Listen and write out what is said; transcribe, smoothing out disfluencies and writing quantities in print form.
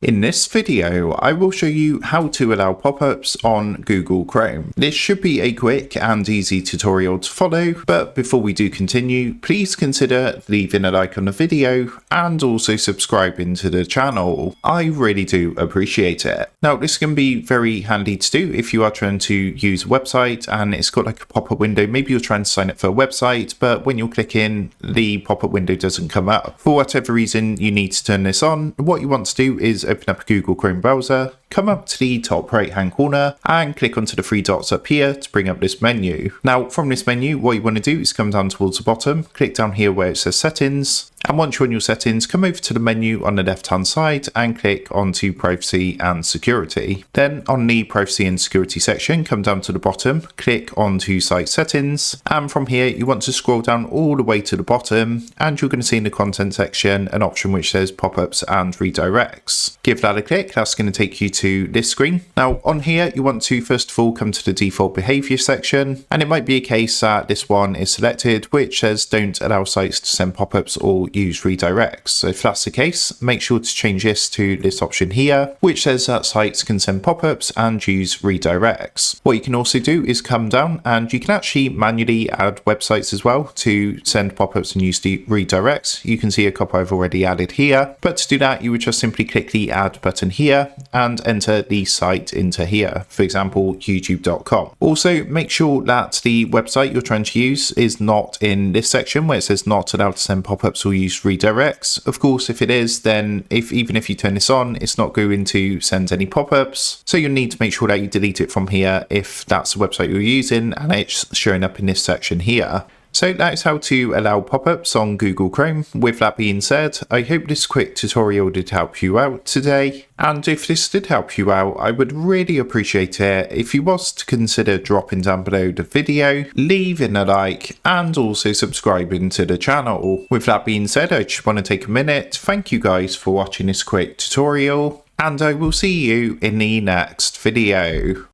In this video, I will show you how to allow pop-ups on Google Chrome. This should be a quick and easy tutorial to follow, but before we do continue, please consider leaving a like on the video and also subscribing to the channel. I really do appreciate it. Now, this can be very handy to do if you are trying to use a website and it's got like a pop-up window. Maybe you're trying to sign up for a website, but when you're clicking, the pop-up window doesn't come up. For whatever reason, you need to turn this on. What you want to do is open up a Google Chrome browser, come up to the top right hand corner and click onto the three dots up here to bring up this menu. Now from this menu, what you want to do is come down towards the bottom, click down here where it says settings, and once you're on your settings, come over to the menu on the left hand side and click onto privacy and security. Then on the privacy and security section, come down to the bottom, click onto site settings, and from here you want to scroll down all the way to the bottom and you're going to see in the content section an option which says pop-ups and redirects. Give that a click, that's going to take you to this screen. Now on here you want to first of all come to the default behavior section, and it might be a case that this one is selected which says don't allow sites to send pop-ups or use redirects. So if that's the case, make sure to change this to this option here which says that sites can send pop-ups and use redirects. What you can also do is come down and you can actually manually add websites as well to send pop-ups and use the redirects. You can see a couple I've already added here, but to do that you would just simply click the add button here and enter the site into here, for example youtube.com. Also make sure that the website you're trying to use is not in this section where it says not allowed to send pop-ups or use redirects. Of course if it is, then even if you turn this on, it's not going to send any pop-ups, so you'll need to make sure that you delete it from here if that's the website you're using and it's showing up in this section here. So that is how to allow pop-ups on Google Chrome. With that being said, I hope this quick tutorial did help you out today. And if this did help you out, I would really appreciate it if you was to consider dropping down below the video, leaving a like, and also subscribing to the channel. With that being said, I just want to take a minute to thank you guys for watching this quick tutorial, and I will see you in the next video.